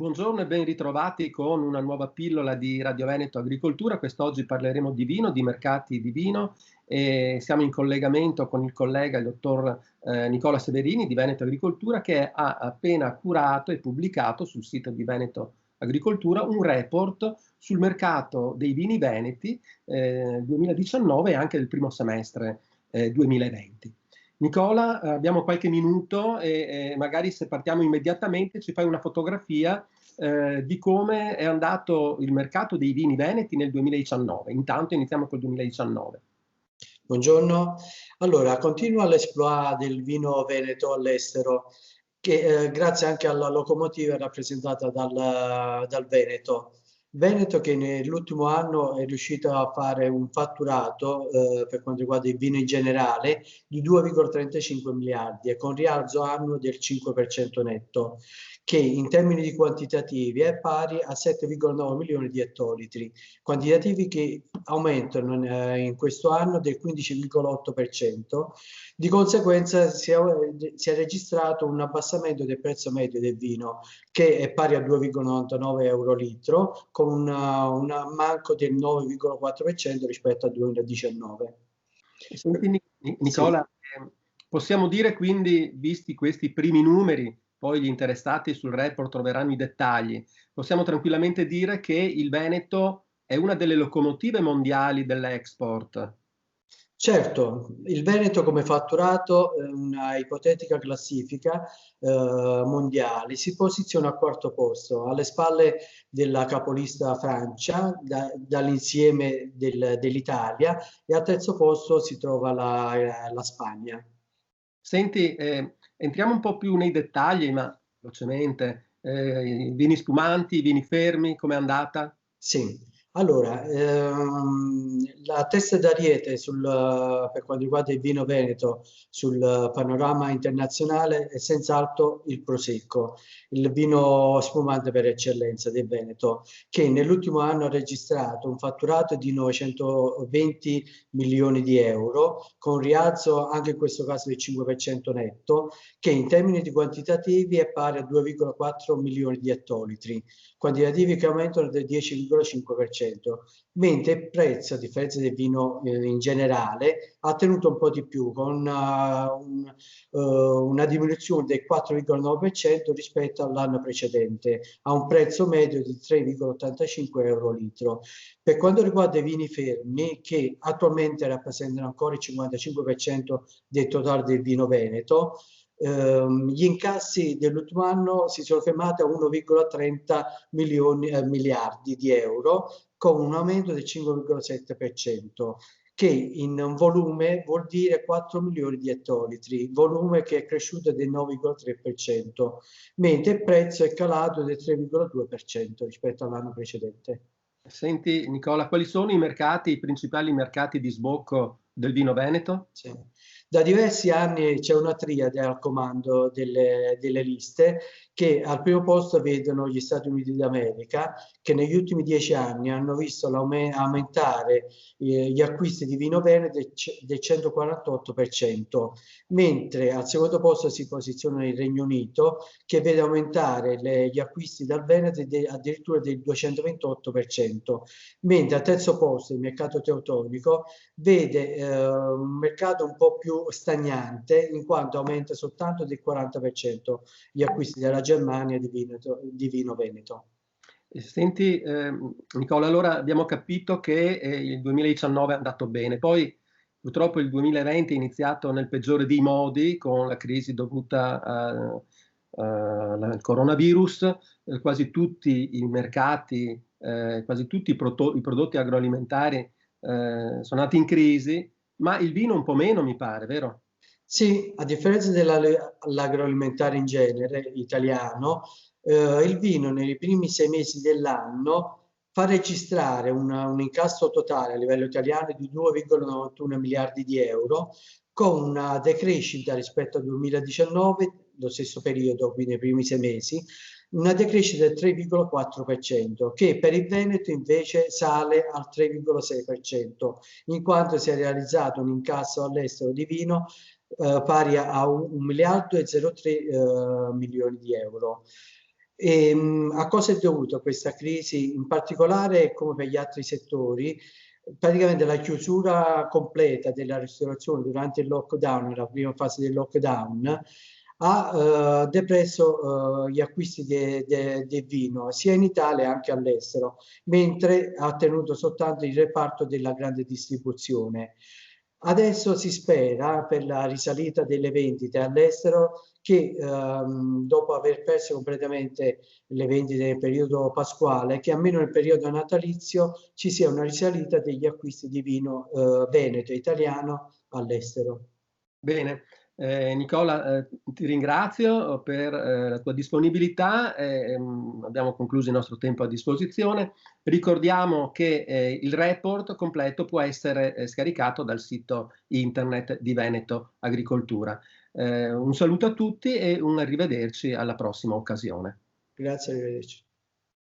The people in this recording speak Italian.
Buongiorno e ben ritrovati con una nuova pillola di Radio Veneto Agricoltura. Quest'oggi parleremo di vino, di mercati di vino e siamo in collegamento con il collega, il dottor Nicola Severini di Veneto Agricoltura, che ha appena curato e pubblicato sul sito di Veneto Agricoltura un report sul mercato dei vini veneti 2019 e anche del primo semestre 2020. Nicola, abbiamo qualche minuto e magari se partiamo immediatamente ci fai una fotografia di come è andato il mercato dei vini veneti nel 2019. Intanto iniziamo col 2019. Buongiorno. Allora, continua l'esploit del vino veneto all'estero, che grazie anche alla locomotiva rappresentata dal Veneto. Veneto che nell'ultimo anno è riuscito a fare un fatturato, per quanto riguarda il vino in generale, di 2,35 miliardi e con rialzo annuo del 5% netto, che in termini di quantitativi è pari a 7,9 milioni di ettolitri, quantitativi che aumentano in questo anno del 15,8%. Di conseguenza si è registrato un abbassamento del prezzo medio del vino, che è pari a 2,99 euro litro, con un manco del 9,4% rispetto al 2019. Senti, Sì. Nicola, possiamo dire quindi, visti questi primi numeri, poi gli interessati sul report troveranno i dettagli, possiamo tranquillamente dire che il Veneto è una delle locomotive mondiali dell'export. Certo, il Veneto come fatturato, una ipotetica classifica mondiale, si posiziona al quarto posto, alle spalle della capolista Francia, dall'insieme dell'Italia, e al terzo posto si trova la Spagna. Senti, entriamo un po' più nei dettagli, ma velocemente. I vini spumanti, i vini fermi, com'è andata? Sì, allora, la testa d'ariete per quanto riguarda il vino veneto sul panorama internazionale è senz'altro il Prosecco, il vino spumante per eccellenza del Veneto, che nell'ultimo anno ha registrato un fatturato di 920 milioni di euro, con un rialzo anche in questo caso del 5% netto, che in termini di quantitativi è pari a 2,4 milioni di ettolitri, quantitativi che aumentano del 10,5%, mentre il prezzo, a differenza del vino in generale, ha tenuto un po' di più, con una diminuzione del 4,9% rispetto all'anno precedente, a un prezzo medio di 3,85 euro litro. Per quanto riguarda i vini fermi, che attualmente rappresentano ancora il 55% del totale del vino veneto, gli incassi dell'ultimo anno si sono fermati a 1,30 miliardi di euro, con un aumento del 5,7%, che in volume vuol dire 4 milioni di ettolitri, volume che è cresciuto del 9,3%, mentre il prezzo è calato del 3,2% rispetto all'anno precedente. Senti, Nicola, quali sono i mercati, i principali mercati di sbocco del vino veneto? Sì. Da diversi anni c'è una triade al comando delle liste, che al primo posto vedono gli Stati Uniti d'America, che negli ultimi 10 anni hanno visto aumentare gli acquisti di vino veneto del 148%, mentre al secondo posto si posiziona il Regno Unito, che vede aumentare gli acquisti dal Veneto addirittura del 228%, mentre al terzo posto il mercato teutonico vede un mercato un po' più stagnante, in quanto aumenta soltanto del 40% gli acquisti della Germania di vino veneto. Senti, Nicola, allora abbiamo capito che il 2019 è andato bene, poi purtroppo il 2020 è iniziato nel peggiore dei modi con la crisi dovuta al coronavirus, quasi tutti i mercati, quasi tutti i prodotti agroalimentari sono andati in crisi, ma il vino un po' meno mi pare, vero? Sì, a differenza dell'agroalimentare in genere italiano, il vino nei primi 6 mesi dell'anno fa registrare un incasso totale a livello italiano di 2,91 miliardi di euro, con una decrescita rispetto al 2019, lo stesso periodo, quindi nei primi 6 mesi, una decrescita del 3,4%, che per il Veneto invece sale al 3,6%, in quanto si è realizzato un incasso all'estero di vino pari a 1 miliardo e 03 milioni di euro. A cosa è dovuto questa crisi? In particolare, come per gli altri settori, praticamente la chiusura completa della ristorazione durante il lockdown, la prima fase del lockdown, ha depresso gli acquisti del vino sia in Italia che anche all'estero, mentre ha tenuto soltanto il reparto della grande distribuzione. Adesso si spera, per la risalita delle vendite all'estero, che dopo aver perso completamente le vendite nel periodo pasquale, che almeno nel periodo natalizio ci sia una risalita degli acquisti di vino veneto italiano all'estero. Bene, Nicola, ti ringrazio per la tua disponibilità. Abbiamo concluso il nostro tempo a disposizione. Ricordiamo che il report completo può essere scaricato dal sito internet di Veneto Agricoltura. Un saluto a tutti e un arrivederci alla prossima occasione. Grazie, arrivederci.